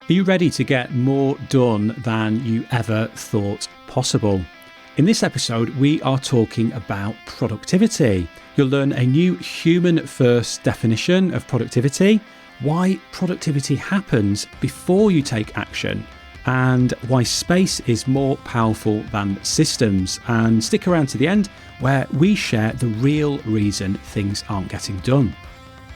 Are you ready to get more done than you ever thought possible? In this episode, we are talking about productivity. You'll learn a new human-first definition of productivity, why productivity happens before you take action, and why space is more powerful than systems. And stick around to the end where we share the real reason things aren't getting done.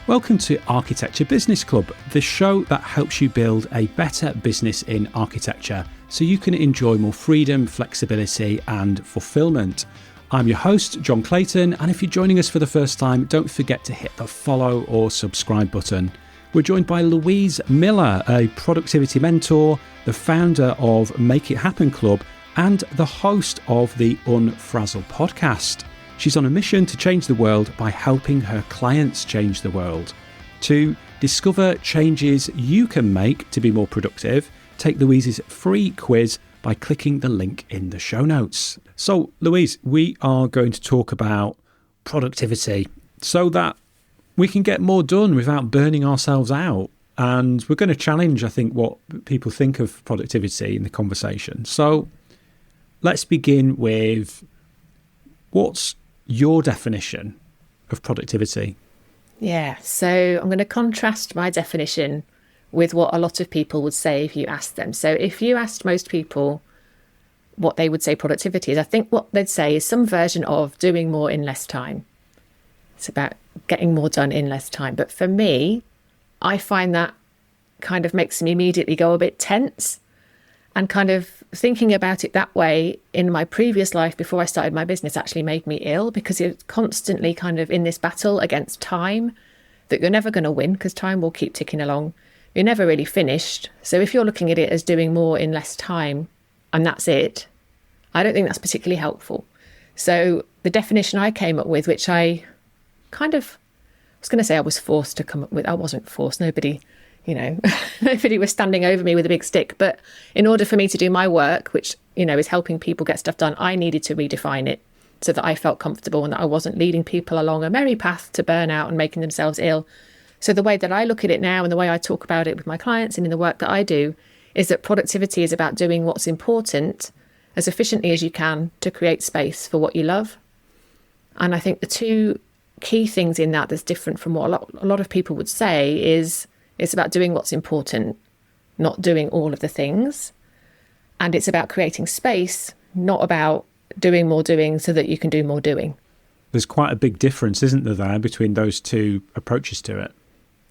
Welcome to Architecture Business Club, the show that helps you build a better business in architecture so you can enjoy more freedom, flexibility and fulfilment. I'm your host, Jon Clayton, and if you're joining us for the first time, don't forget to hit the follow or subscribe button. We're joined by Louise Miller, a productivity mentor, the founder of Make It Happen Club, and the host of the Unfrazzle podcast. She's on a mission to change the world by helping her clients change the world. To discover changes you can make to be more productive, take Louise's free quiz by clicking the link in the show notes. So, Louise, we are going to talk about productivity so that we can get more done without burning ourselves out. And we're going to challenge, I think, what people think of productivity in the conversation. So let's begin with, what's your definition of productivity? Yeah, so I'm going to contrast my definition with what a lot of people would say if you asked them. So if you asked most people what they would say productivity is, I think what they'd say is some version of doing more in less time. It's about getting more done in less time. But for me, I find that kind of makes me immediately go a bit tense. And kind of thinking about it that way in my previous life before I started my business actually made me ill, because you're constantly kind of in this battle against time that you're never going to win, because time will keep ticking along. You're never really finished. So if you're looking at it as doing more in less time and that's it, I don't think that's particularly helpful. So the definition I came up with, which I was going to say I was forced to come up with. I wasn't forced. Nobody was standing over me with a big stick. But in order for me to do my work, which, is helping people get stuff done, I needed to redefine it so that I felt comfortable and that I wasn't leading people along a merry path to burnout and making themselves ill. So the way that I look at it now and the way I talk about it with my clients and in the work that I do is that productivity is about doing what's important as efficiently as you can to create space for what you love. And I think the two key things in that that's different from what a lot of people would say is it's about doing what's important, not doing all of the things. And it's about creating space, not about doing more doing so that you can do more doing. There's quite a big difference, isn't there, between those two approaches to it?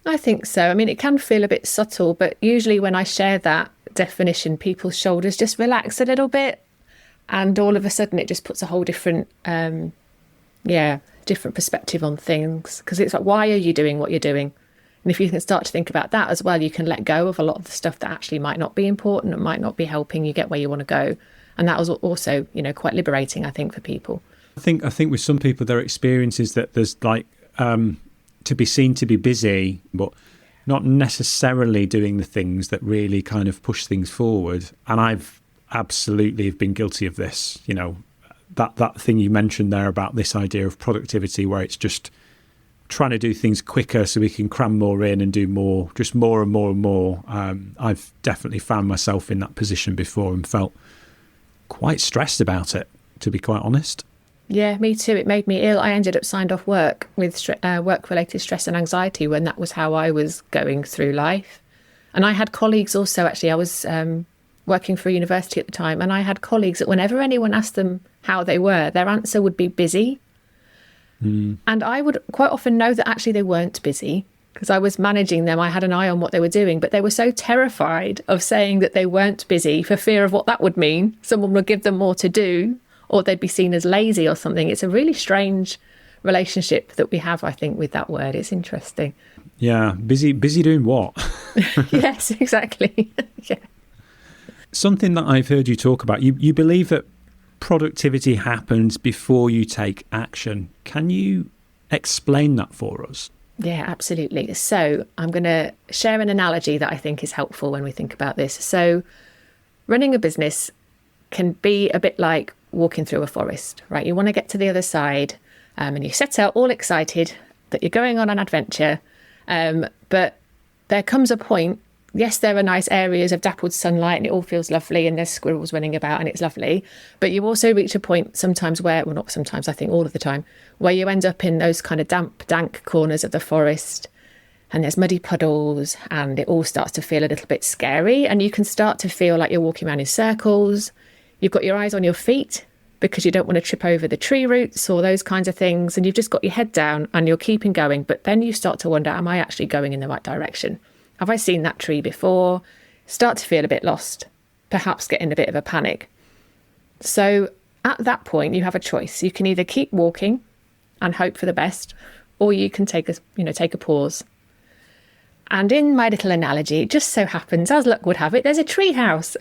I think so. I mean, it can feel a bit subtle, but usually when I share that definition, people's shoulders just relax a little bit. And all of a sudden it just puts a whole different, different perspective on things. Because it's like, why are you doing what you're doing? And if you can start to think about that as well, you can let go of a lot of the stuff that actually might not be important and might not be helping you get where you want to go. And that was also, quite liberating, I think, for people. I think with some people, their experience is that there's to be seen to be busy, but not necessarily doing the things that really kind of push things forward. And I've absolutely been guilty of this. That thing you mentioned there about this idea of productivity, where it's just trying to do things quicker so we can cram more in and do more, just more and more and more. I've definitely found myself in that position before and felt quite stressed about it, to be quite honest. Yeah, me too. It made me ill. I ended up signed off work with work-related stress and anxiety when that was how I was going through life. And I had colleagues also, actually, I was working for a university at the time, and I had colleagues that whenever anyone asked them how they were, their answer would be busy. And I would quite often know that actually they weren't busy because I was managing them. I had an eye on what they were doing, but they were so terrified of saying that they weren't busy for fear of what that would mean. Someone would give them more to do, or they'd be seen as lazy or something. It's a really strange relationship that we have, I think, with that word. It's interesting. Yeah. Busy doing what? Yes, exactly. Yeah. Something that I've heard you talk about, you believe that productivity happens before you take action. Can you explain that for us? Yeah, absolutely. So I'm going to share an analogy that I think is helpful when we think about this. So running a business can be a bit like walking through a forest, right? You want to get to the other side and you set out all excited that you're going on an adventure. But there comes a point yes, there are nice areas of dappled sunlight and it all feels lovely and there's squirrels running about and it's lovely. But you also reach a point sometimes where, well, not sometimes, I think all of the time, where you end up in those kind of damp, dank corners of the forest and there's muddy puddles and it all starts to feel a little bit scary, and you can start to feel like you're walking around in circles. You've got your eyes on your feet because you don't want to trip over the tree roots or those kinds of things, and you've just got your head down and you're keeping going. But then you start to wonder, am I actually going in the right direction? Have I seen that tree before? Start to feel a bit lost, perhaps get in a bit of a panic. So at that point, you have a choice. You can either keep walking and hope for the best, or you can take a pause. And in my little analogy, it just so happens, as luck would have it, there's a treehouse.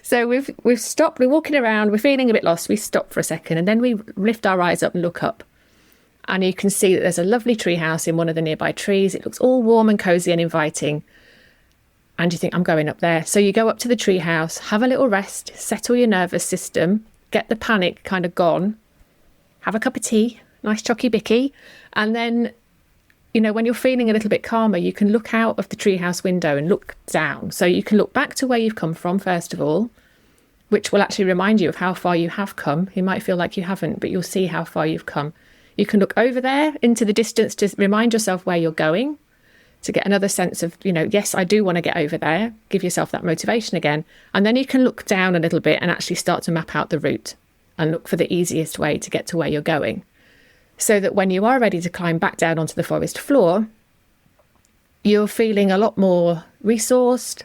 So we've stopped, we're walking around, we're feeling a bit lost, we stop for a second, and then we lift our eyes up and look up. And you can see that there's a lovely treehouse in one of the nearby trees. It looks all warm and cosy and inviting. And you think, I'm going up there. So you go up to the treehouse, have a little rest, settle your nervous system, get the panic kind of gone, have a cup of tea, nice chocky bicky, and then, when you're feeling a little bit calmer, you can look out of the treehouse window and look down. So you can look back to where you've come from, first of all, which will actually remind you of how far you have come. You might feel like you haven't, but you'll see how far you've come. You can look over there into the distance to remind yourself where you're going, to get another sense of, yes, I do want to get over there. Give yourself that motivation again. And then you can look down a little bit and actually start to map out the route and look for the easiest way to get to where you're going. So that when you are ready to climb back down onto the forest floor, you're feeling a lot more resourced,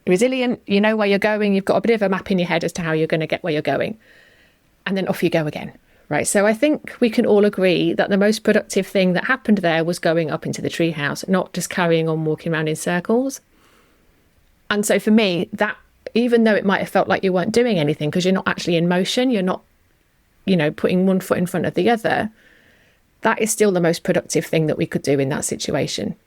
resilient. You know where you're going. You've got a bit of a map in your head as to how you're going to get where you're going. And then off you go again. Right. So I think we can all agree that the most productive thing that happened there was going up into the treehouse, not just carrying on walking around in circles. And so for me, that, even though it might have felt like you weren't doing anything because you're not actually in motion, you're not, putting one foot in front of the other, that is still the most productive thing that we could do in that situation,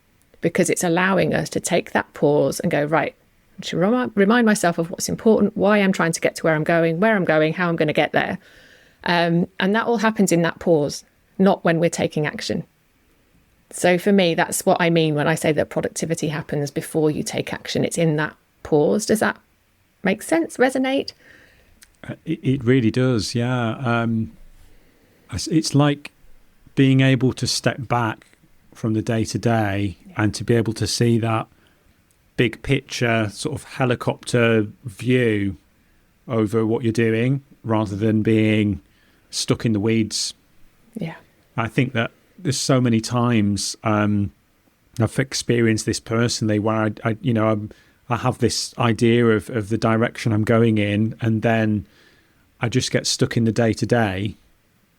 because it's allowing us to take that pause and go, right, I should remind myself of what's important, why I'm trying to get to where I'm going, how I'm going to get there. And that all happens in that pause, not when we're taking action. So for me, that's what I mean when I say that productivity happens before you take action. It's in that pause. Does that make sense? Resonate? It really does, yeah. It's like being able to step back from the day-to-day and to be able to see that big picture sort of helicopter view over what you're doing rather than being stuck in the weeds. Yeah. I think that there's so many times I've experienced this personally where I have this idea of the direction I'm going in, and then I just get stuck in the day-to-day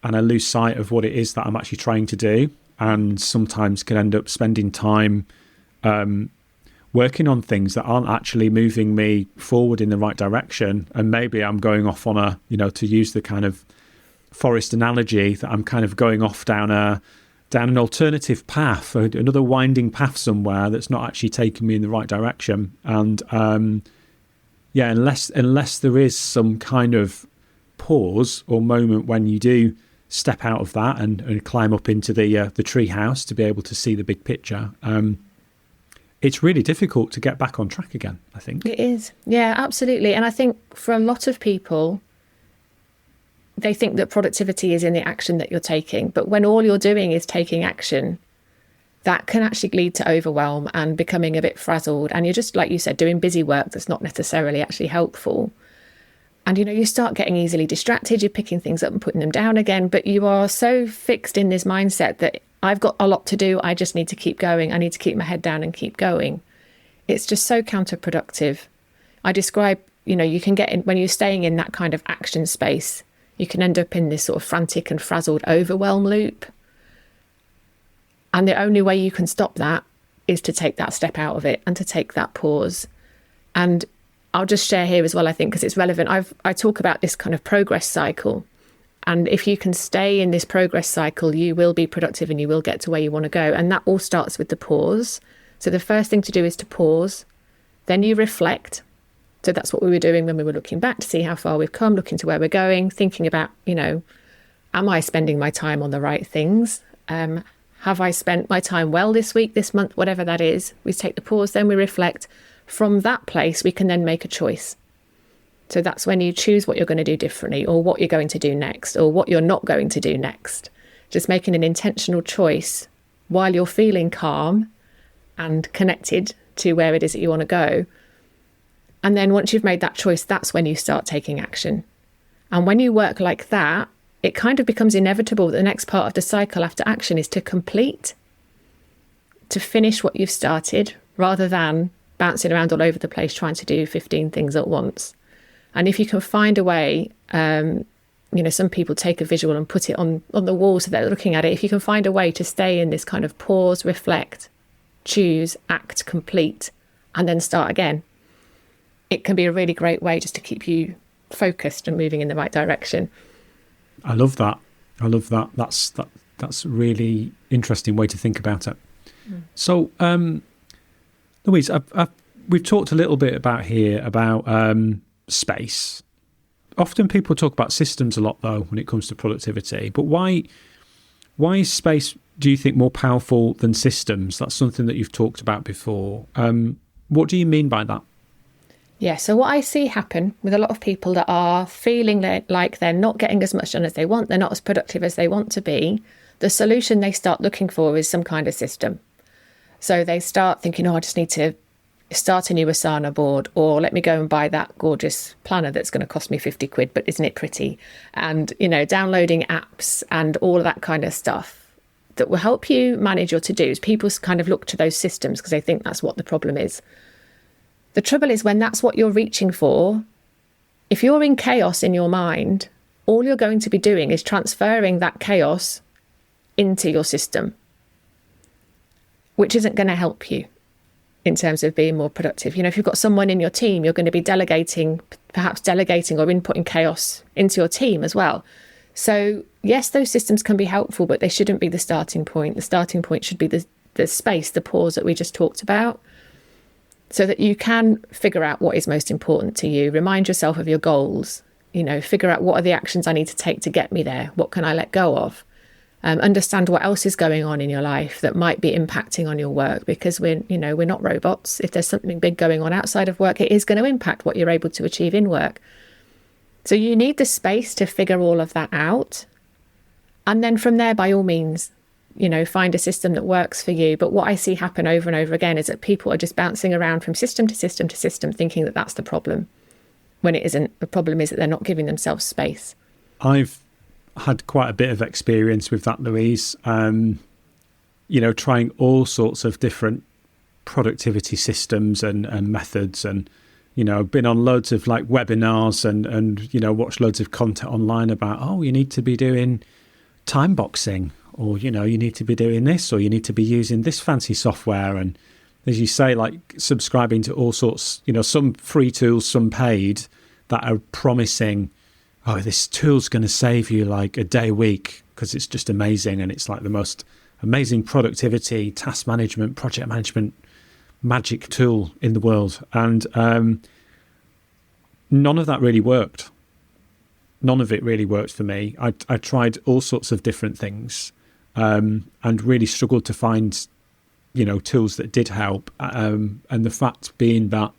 and I lose sight of what it is that I'm actually trying to do, and sometimes can end up spending time working on things that aren't actually moving me forward in the right direction. And maybe I'm going off on to use the kind of forest analogy, that I'm kind of going off down an alternative path, another winding path somewhere that's not actually taking me in the right direction. And unless there is some kind of pause or moment when you do step out of that and climb up into the tree house to be able to see the big picture, it's really difficult to get back on track again, I think. It is. Yeah, absolutely. And I think for a lot of people, they think that productivity is in the action that you're taking. But when all you're doing is taking action, that can actually lead to overwhelm and becoming a bit frazzled. And you're just, like you said, doing busy work that's not necessarily actually helpful. And, you start getting easily distracted. You're picking things up and putting them down again. But you are so fixed in this mindset that I've got a lot to do. I just need to keep going. I need to keep my head down and keep going. It's just so counterproductive. I describe, you can get in, when you're staying in that kind of action space, you can end up in this sort of frantic and frazzled overwhelm loop. And the only way you can stop that is to take that step out of it and to take that pause. And I'll just share here as well, I think, because it's relevant. I talk about this kind of progress cycle. And if you can stay in this progress cycle, you will be productive and you will get to where you want to go. And that all starts with the pause. So the first thing to do is to pause. Then you reflect. So that's what we were doing when we were looking back to see how far we've come, looking to where we're going, thinking about, am I spending my time on the right things? Have I spent my time well this week, this month, whatever that is? We take the pause, then we reflect. From that place, we can then make a choice. So that's when you choose what you're going to do differently, or what you're going to do next, or what you're not going to do next. Just making an intentional choice while you're feeling calm and connected to where it is that you want to go. And then once you've made that choice, that's when you start taking action. And when you work like that, it kind of becomes inevitable that the next part of the cycle after action is to complete, to finish what you've started, rather than bouncing around all over the place trying to do 15 things at once. And if you can find a way, some people take a visual and put it on the wall so they're looking at it. If you can find a way to stay in this kind of pause, reflect, choose, act, complete, and then start again, it can be a really great way just to keep you focused and moving in the right direction. I love that. That's a really interesting way to think about it. So, Louise, we've talked a little bit about space. Often people talk about systems a lot, though, when it comes to productivity. But why is space, do you think, more powerful than systems? That's something that you've talked about before. What do you mean by that? Yeah, so what I see happen with a lot of people that are feeling like they're not getting as much done as they want, they're not as productive as they want to be, the solution they start looking for is some kind of system. So they start thinking, I just need to start a new Asana board, or let me go and buy that gorgeous planner that's going to cost me 50 quid, but isn't it pretty? And, downloading apps and all of that kind of stuff that will help you manage your to-dos. People kind of look to those systems because they think that's what the problem is. The trouble is when that's what you're reaching for, if you're in chaos in your mind, all you're going to be doing is transferring that chaos into your system, which isn't going to help you in terms of being more productive. If you've got someone in your team, you're going to be perhaps delegating or inputting chaos into your team as well. So yes, those systems can be helpful, but they shouldn't be the starting point. The starting point should be the space, the pause that we just talked about, so that you can figure out what is most important to you. Remind yourself of your goals, figure out what are the actions I need to take to get me there. What can I let go of? Understand what else is going on in your life that might be impacting on your work, because we're not robots. If there's something big going on outside of work, it is going to impact what you're able to achieve in work. So you need the space to figure all of that out. And then from there, by all means, find a system that works for you. But what I see happen over and over again is that people are just bouncing around from system to system to system, thinking that that's the problem, when it isn't. The problem is that they're not giving themselves space. I've had quite a bit of experience with that, Louise. Trying all sorts of different productivity systems and methods, and been on loads of like webinars and watched loads of content online about, you need to be doing time boxing, or you need to be doing this, or you need to be using this fancy software. And as you say, like subscribing to all sorts, some free tools, some paid, that are promising, this tool's going to save you like a day a week because it's just amazing, and it's like the most amazing productivity, task management, project management magic tool in the world. And none of that really worked. None of it really worked for me. I tried all sorts of different things, and really struggled to find, tools that did help. And the fact being that,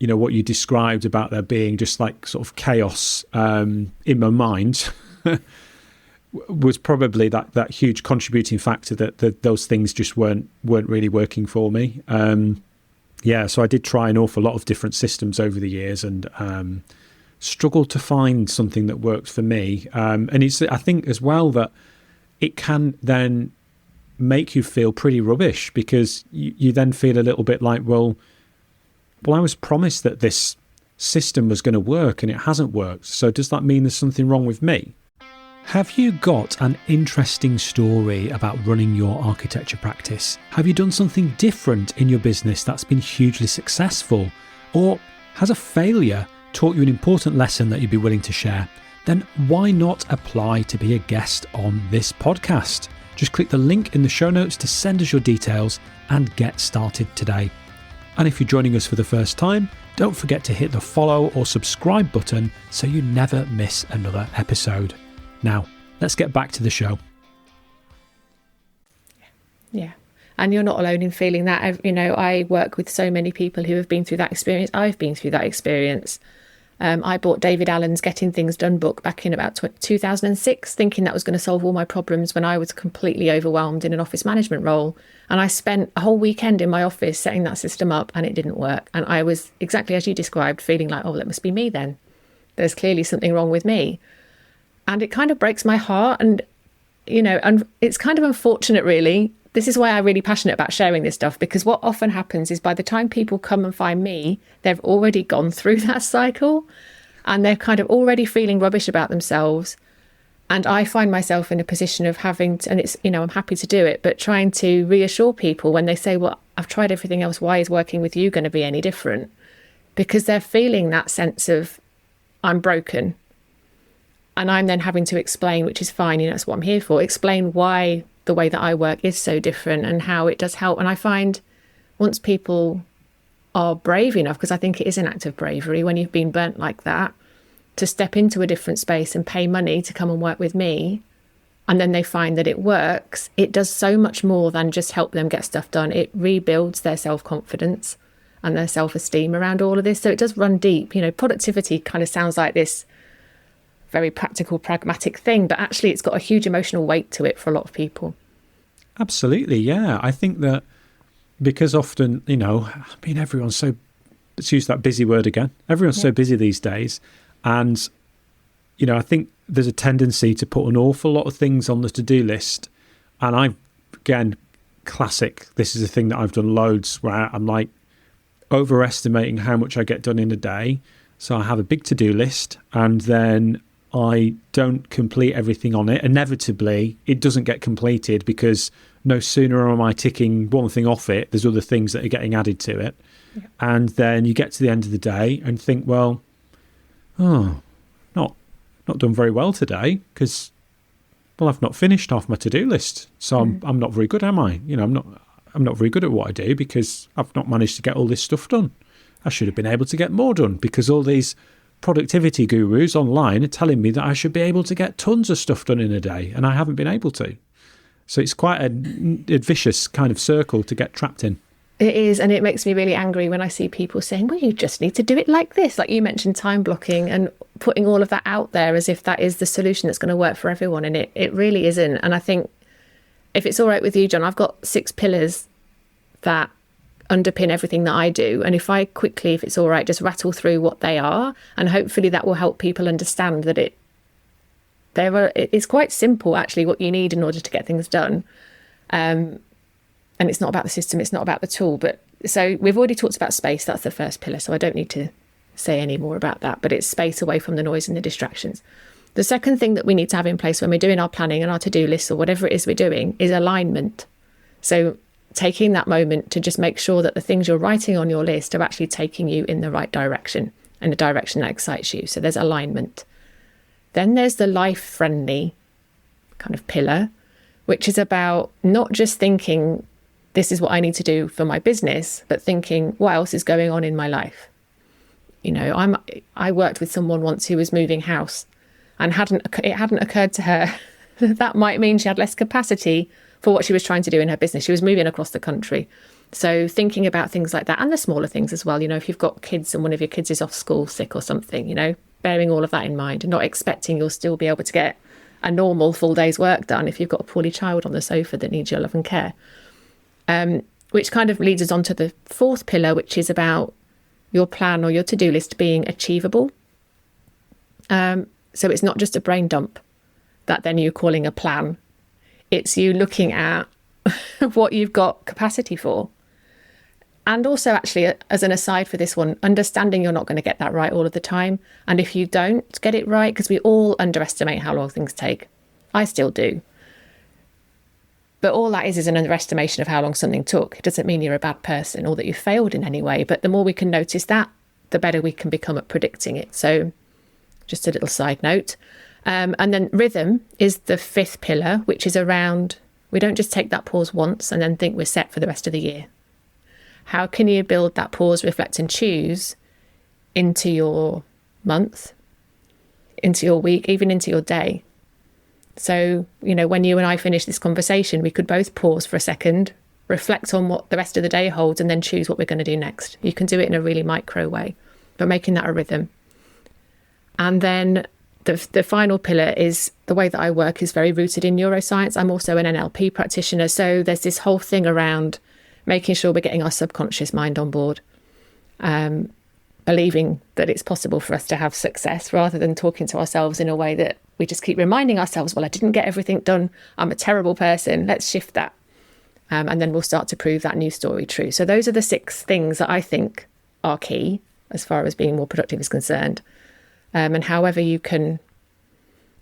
what you described about there being just like sort of chaos in my mind was probably that huge contributing factor that those things just weren't really working for me. So I did try an awful lot of different systems over the years, and struggled to find something that worked for me. And I think as well that it can then make you feel pretty rubbish, because you then feel a little bit like, well, I was promised that this system was going to work and it hasn't worked. So does that mean there's something wrong with me? Have you got an interesting story about running your architecture practice? Have you done something different in your business that's been hugely successful? Or has a failure taught you an important lesson that you'd be willing to share? Then why not apply to be a guest on this podcast? Just click the link in the show notes to send us your details and get started today. And if you're joining us for the first time, don't forget to hit the follow or subscribe button so you never miss another episode. Now, let's get back to the show. Yeah. And you're not alone in feeling that. You know, I work with so many people who have been through that experience. I've been through that experience. I bought David Allen's Getting Things Done book back in about 2006, thinking that was going to solve all my problems when I was completely overwhelmed in an office management role. And I spent a whole weekend in my office setting that system up, and it didn't work. And I was, exactly as you described, feeling like, oh, that must be me then. There's clearly something wrong with me. And it kind of breaks my heart. And, you know, and it's kind of unfortunate, really. This is why I'm really passionate about sharing this stuff, because what often happens is by the time people come and find me, they've already gone through that cycle and they're kind of already feeling rubbish about themselves. And I find myself in a position of having to, and it's, you know, I'm happy to do it, but trying to reassure people when they say, well, I've tried everything else. Why is working with you going to be any different? Because they're feeling that sense of, I'm broken. And I'm then having to explain, which is fine, you know, that's what I'm here for, explain why the way that I work is so different and how it does help. And I find once people are brave enough, because I think it is an act of bravery when you've been burnt like that, to step into a different space and pay money to come and work with me, and then they find that it works, it does so much more than just help them get stuff done. It rebuilds their self-confidence and their self-esteem around all of this. So it does run deep. You know, productivity kind of sounds like this very practical, pragmatic thing, but actually it's got a huge emotional weight to it for a lot of people. Absolutely, yeah. I think that because often, you know, I mean, everyone's so, let's use that busy word again, everyone's so busy these days. And, you know, I think there's a tendency to put an awful lot of things on the to-do list. And again, classic, this is a thing that I've done loads where I'm like overestimating how much I get done in a day. So I have a big to-do list and then I don't complete everything on it. Inevitably, it doesn't get completed because no sooner am I ticking one thing off it, there's other things that are getting added to it. Yeah. And then you get to the end of the day and think, well, not done very well today because, well, I've not finished half my to-do list. So I'm not very good, am I? You know, I'm not very good at what I do because I've not managed to get all this stuff done. I should have been able to get more done because all these productivity gurus online are telling me that I should be able to get tons of stuff done in a day, and I haven't been able to. So it's quite a vicious kind of circle to get trapped in. It is, and it makes me really angry when I see people saying, well, you just need to do it like this. Like you mentioned, time blocking and putting all of that out there as if that is the solution that's going to work for everyone, and it really isn't. And I think if it's all right with you, Jon, I've got 6 pillars that underpin everything that I do. And if I quickly, if it's all right, just rattle through what they are, and hopefully that will help people understand that it's quite simple, actually, what you need in order to get things done. And it's not about the system, it's not about the tool. But so we've already talked about space. That's the first pillar. So I don't need to say any more about that, but it's space away from the noise and the distractions. The second thing that we need to have in place when we're doing our planning and our to-do lists or whatever it is we're doing is alignment. So taking that moment to just make sure that the things you're writing on your list are actually taking you in the right direction and a direction that excites you. So there's alignment. Then there's the life-friendly kind of pillar, which is about not just thinking this is what I need to do for my business, but thinking what else is going on in my life. You know, I worked with someone once who was moving house, and it hadn't occurred to her that might mean she had less capacity for what she was trying to do in her business. She was moving across the country. So thinking about things like that, and the smaller things as well, you know, if you've got kids and one of your kids is off school sick or something, you know, bearing all of that in mind and not expecting you'll still be able to get a normal full day's work done if you've got a poorly child on the sofa that needs your love and care. Which kind of leads us on to the fourth pillar, which is about your plan or your to-do list being achievable. So it's not just a brain dump that then you're calling a plan. It's you looking at what you've got capacity for. And also, actually, as an aside for this one, understanding you're not going to get that right all of the time. And if you don't get it right, because we all underestimate how long things take. I still do. But all that is an underestimation of how long something took. It doesn't mean you're a bad person or that you failed in any way. But the more we can notice that, the better we can become at predicting it. So just a little side note. And then rhythm is the fifth pillar, which is around, we don't just take that pause once and then think we're set for the rest of the year. How can you build that pause, reflect and choose into your month, into your week, even into your day? So, when you and I finish this conversation, we could both pause for a second, reflect on what the rest of the day holds, and then choose what we're going to do next. You can do it in a really micro way, but making that a rhythm. And then the final pillar is the way that I work is very rooted in neuroscience. I'm also an NLP practitioner. So there's this whole thing around making sure we're getting our subconscious mind on board, believing that it's possible for us to have success rather than talking to ourselves in a way that we just keep reminding ourselves, well, I didn't get everything done. I'm a terrible person. Let's shift that. And then we'll start to prove that new story true. So those are the 6 things that I think are key as far as being more productive is concerned. And however you can,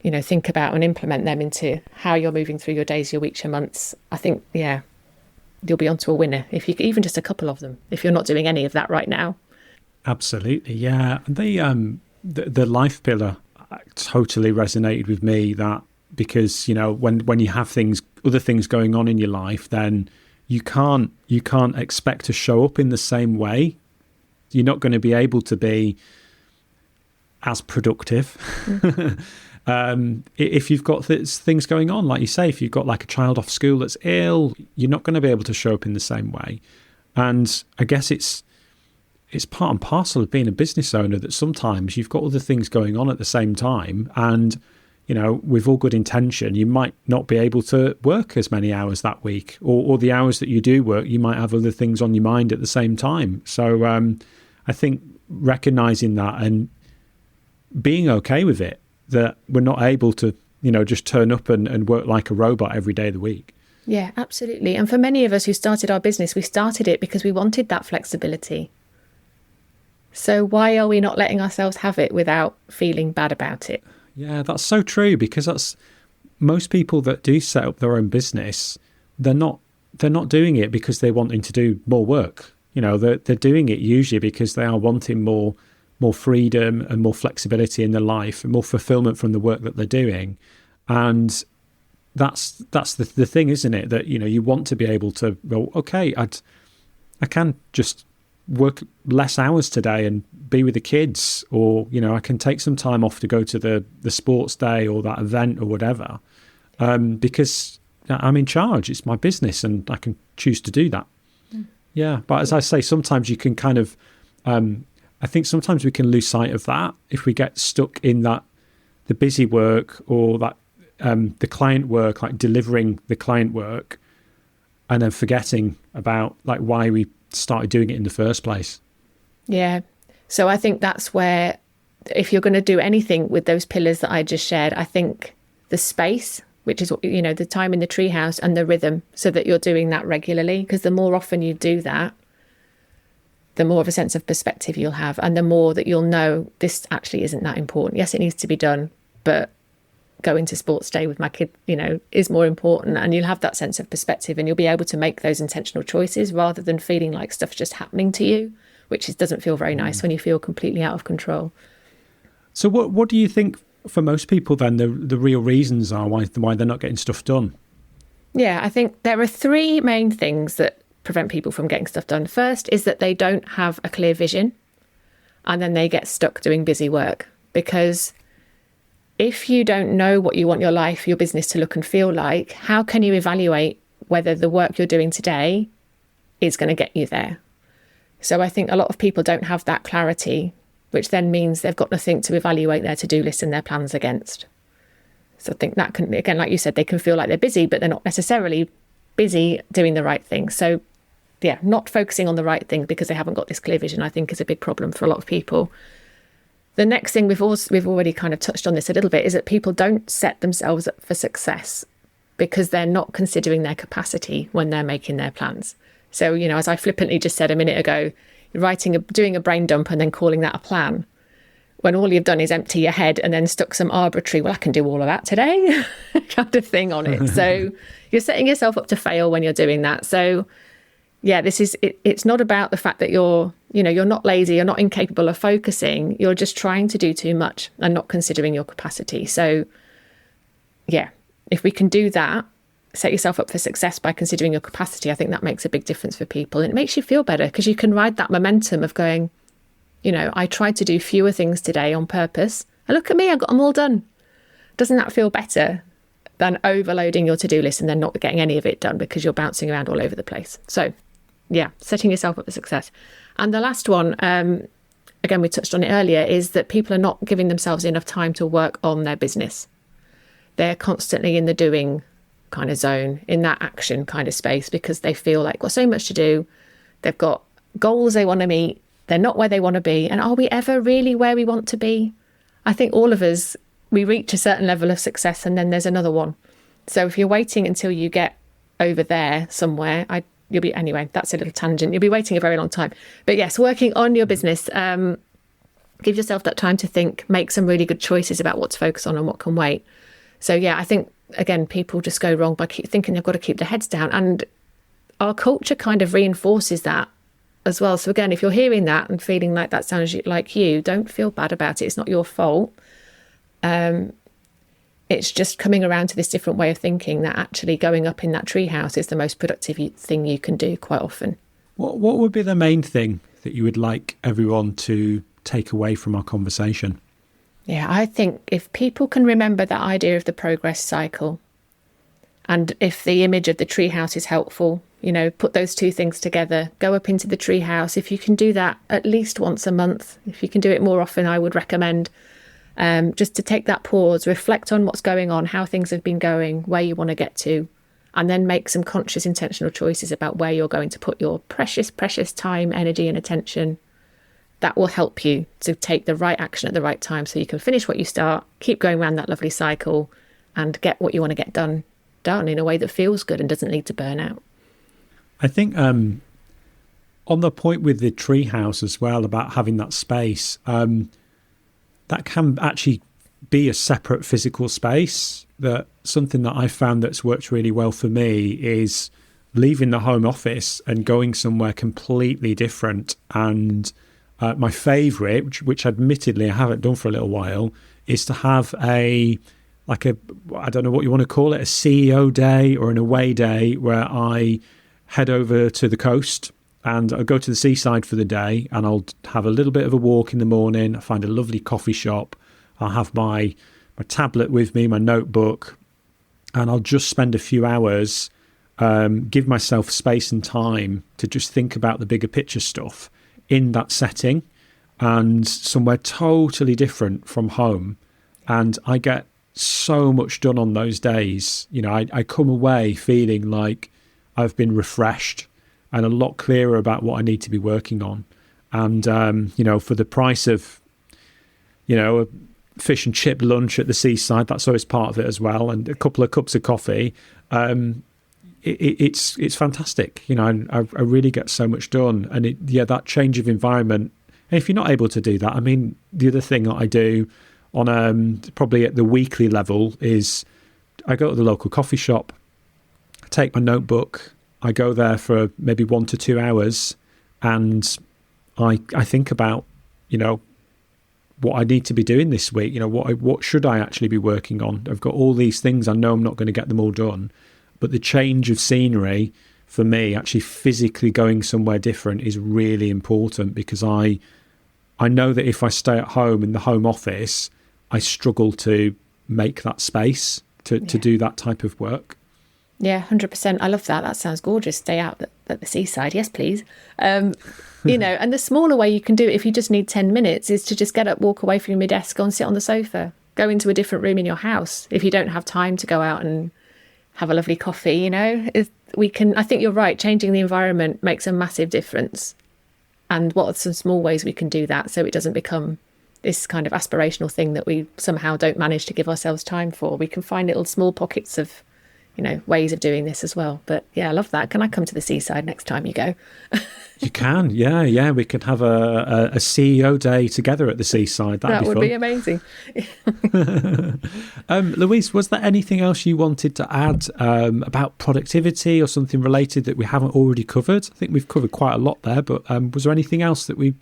think about and implement them into how you're moving through your days, your weeks, your months, I think, you'll be onto a winner. If you even just a couple of them, if you're not doing any of that right now. Absolutely, yeah. The life pillar totally resonated with me. That because when you have other things going on in your life, then you can't expect to show up in the same way. You're not going to be able to be as productive if you've got things going on. Like you say, if you've got like a child off school that's ill, you're not going to be able to show up in the same way. And I guess it's part and parcel of being a business owner that sometimes you've got other things going on at the same time, and with all good intention, you might not be able to work as many hours that week, or the hours that you do work, you might have other things on your mind at the same time. So I think recognizing that and being okay with it, that we're not able to, just turn up and work like a robot every day of the week. Yeah, absolutely. And for many of us who started our business, we started it because we wanted that flexibility. So why are we not letting ourselves have it without feeling bad about it? Yeah, that's so true, because that's most people that do set up their own business, they're not doing it because they're wanting to do more work. They're doing it usually because they are wanting more freedom and more flexibility in their life and more fulfillment from the work that they're doing. And that's the thing, isn't it? That, you want to be able to go, okay, I can just work less hours today and be with the kids, or, I can take some time off to go to the sports day or that event or whatever, because I'm in charge. It's my business and I can choose to do that. Yeah. But as I say, sometimes you can kind of, I think sometimes we can lose sight of that if we get stuck in the busy work or that the client work, like delivering the client work, and then forgetting about like why we started doing it in the first place. Yeah. So I think that's where, if you're going to do anything with those pillars that I just shared, I think the space, which is, the time in the treehouse, and the rhythm, so that you're doing that regularly, because the more often you do that, the more of a sense of perspective you'll have, and the more that you'll know this actually isn't that important. Yes, it needs to be done, but going to sports day with my kid, is more important. And you'll have that sense of perspective, and you'll be able to make those intentional choices rather than feeling like stuff's just happening to you, which doesn't feel very nice when you feel completely out of control. So what do you think for most people then the real reasons are why they're not getting stuff done? Yeah, I think there are 3 main things that prevent people from getting stuff done. First is that they don't have a clear vision, and then they get stuck doing busy work. Because if you don't know what you want your life, your business to look and feel like, how can you evaluate whether the work you're doing today is going to get you there? So I think a lot of people don't have that clarity, which then means they've got nothing to evaluate their to-do list and their plans against. So I think that can, again, like you said, they can feel like they're busy, but they're not necessarily busy doing the right thing. So yeah, not focusing on the right thing because they haven't got this clear vision, I think, is a big problem for a lot of people. The next thing, we've already kind of touched on this a little bit, is that people don't set themselves up for success because they're not considering their capacity when they're making their plans. So, as I flippantly just said a minute ago, doing a brain dump and then calling that a plan, when all you've done is empty your head and then stuck some arbitrary, well, I can do all of that today kind of thing on it. So you're setting yourself up to fail when you're doing that. So yeah, it's not about the fact that you're not lazy, you're not incapable of focusing, you're just trying to do too much and not considering your capacity. So yeah, if we can do that, set yourself up for success by considering your capacity, I think that makes a big difference for people. And it makes you feel better because you can ride that momentum of going, I tried to do fewer things today on purpose, and look at me, I got them all done. Doesn't that feel better than overloading your to-do list and then not getting any of it done because you're bouncing around all over the place. So yeah, setting yourself up for success. And the last one, again, we touched on it earlier, is that people are not giving themselves enough time to work on their business. They're constantly in the doing kind of zone, in that action kind of space, because they feel like got so much to do. They've got goals they want to meet. They're not where they want to be. And are we ever really where we want to be? I think all of us, we reach a certain level of success and then there's another one. So if you're waiting until you get over there somewhere, you'll be, anyway, that's a little tangent. You'll be waiting a very long time. But yes, working on your business, give yourself that time to think, make some really good choices about what to focus on and what can wait. So yeah, I think, again, people just go wrong by thinking they've got to keep their heads down. And our culture kind of reinforces that as well. So again, if you're hearing that and feeling like that sounds like you, don't feel bad about it. It's not your fault. It's just coming around to this different way of thinking that actually going up in that treehouse is the most productive thing you can do quite often. What would be the main thing that you would like everyone to take away from our conversation? Yeah, I think if people can remember that idea of the progress cycle, and if the image of the treehouse is helpful, put those two things together, go up into the treehouse. If you can do that at least once a month, if you can do it more often, I would recommend just to take that pause, reflect on what's going on, how things have been going, where you want to get to, and then make some conscious, intentional choices about where you're going to put your precious, precious time, energy and attention. That will help you to take the right action at the right time so you can finish what you start, keep going around that lovely cycle and get what you want to get done in a way that feels good and doesn't lead to burnout. I think on the point with the treehouse as well, about having that space, that can actually be a separate physical space. That something that I found that's worked really well for me is leaving the home office and going somewhere completely different. And my favourite, which admittedly I haven't done for a little while, is to have I don't know what you want to call it, a CEO day or an away day, where I head over to the coast and I'll go to the seaside for the day, and I'll have a little bit of a walk in the morning. I find a lovely coffee shop. I'll have my tablet with me, my notebook, and I'll just spend a few hours, give myself space and time to just think about the bigger picture stuff in that setting, and somewhere totally different from home. And I get so much done on those days. I come away feeling like I've been refreshed and a lot clearer about what I need to be working on. And, for the price of, a fish and chip lunch at the seaside, that's always part of it as well, and a couple of cups of coffee, it's fantastic. I really get so much done. And that change of environment. And if you're not able to do that, the other thing that I do on probably at the weekly level is I go to the local coffee shop, I take my notebook, I go there for maybe 1 to 2 hours, and I think about, what I need to be doing this week. What should I actually be working on? I've got all these things. I know I'm not going to get them all done, but the change of scenery for me, actually physically going somewhere different, is really important, because I know that if I stay at home in the home office, I struggle to make that space to do that type of work. Yeah, 100%. I love that. That sounds gorgeous. Stay out at the seaside. Yes, please. And the smaller way you can do it, if you just need 10 minutes, is to just get up, walk away from your desk, go and sit on the sofa, go into a different room in your house. If you don't have time to go out and have a lovely coffee, I think you're right. Changing the environment makes a massive difference. And what are some small ways we can do that so it doesn't become this kind of aspirational thing that we somehow don't manage to give ourselves time for? We can find little small pockets of, ways of doing this as well. But yeah, I love that. Can I come to the seaside next time you go? You can. Yeah. We could have a CEO day together at the seaside. That would be amazing. Louise, was there anything else you wanted to add about productivity or something related that we haven't already covered? I think we've covered quite a lot there, but was there anything else that we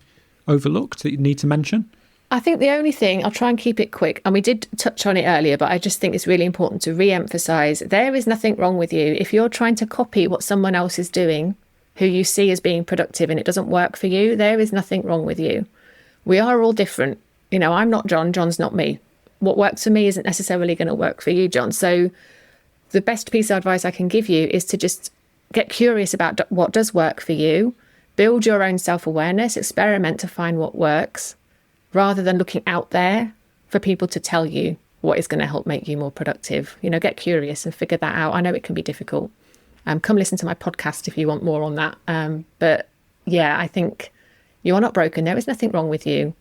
overlooked that you need to mention? I think the only thing, I'll try and keep it quick, and we did touch on it earlier, but I just think it's really important to re-emphasize, there is nothing wrong with you. If you're trying to copy what someone else is doing, who you see as being productive, and it doesn't work for you, there is nothing wrong with you. We are all different. I'm not Jon, Jon's not me. What works for me isn't necessarily going to work for you, Jon. So the best piece of advice I can give you is to just get curious about what does work for you, build your own self-awareness, experiment to find what works, rather than looking out there for people to tell you what is going to help make you more productive. Get curious and figure that out. I know it can be difficult. Come listen to my podcast if you want more on that. But yeah, I think you are not broken. There is nothing wrong with you.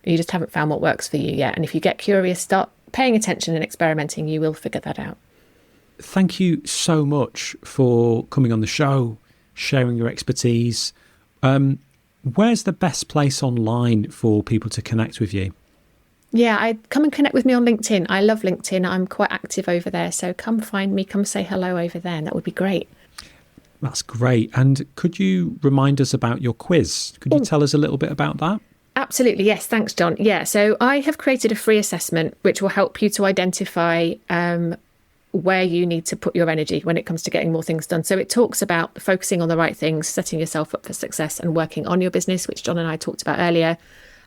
You just haven't found what works for you yet. And if you get curious, start paying attention and experimenting, you will figure that out. Thank you so much for coming on the show, sharing your expertise. Where's the best place online for people to connect with you? Yeah, come and connect with me on LinkedIn. I love LinkedIn. I'm quite active over there. So come find me, come say hello over there. And that would be great. That's great. And could you remind us about your quiz? Could you tell us a little bit about that? Absolutely. Yes. Thanks, John. Yeah. So I have created a free assessment which will help you to identify where you need to put your energy when it comes to getting more things done. So it talks about focusing on the right things, setting yourself up for success and working on your business, which John and I talked about earlier.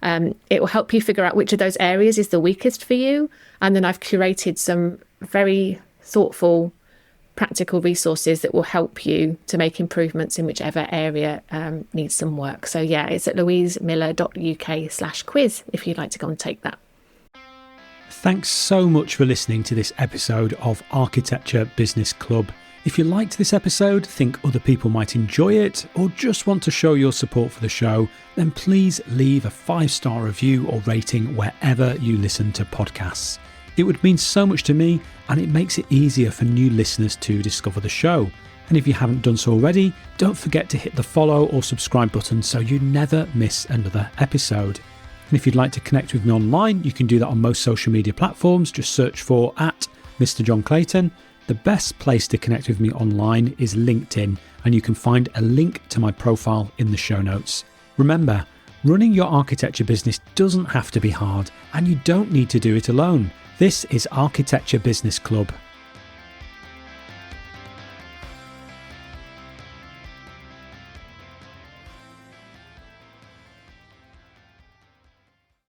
It will help you figure out which of those areas is the weakest for you. And then I've curated some very thoughtful, practical resources that will help you to make improvements in whichever area needs some work. So yeah, it's at louisemiller.uk/quiz if you'd like to go and take that. Thanks so much for listening to this episode of Architecture Business Club. If you liked this episode, think other people might enjoy it, or just want to show your support for the show, then please leave a 5-star review or rating wherever you listen to podcasts. It would mean so much to me, and it makes it easier for new listeners to discover the show. And if you haven't done so already, don't forget to hit the follow or subscribe button so you never miss another episode. And if you'd like to connect with me online, you can do that on most social media platforms. Just search for @Mr. Jon Clayton. The best place to connect with me online is LinkedIn, and you can find a link to my profile in the show notes. Remember, running your architecture business doesn't have to be hard, and you don't need to do it alone. This is Architecture Business Club,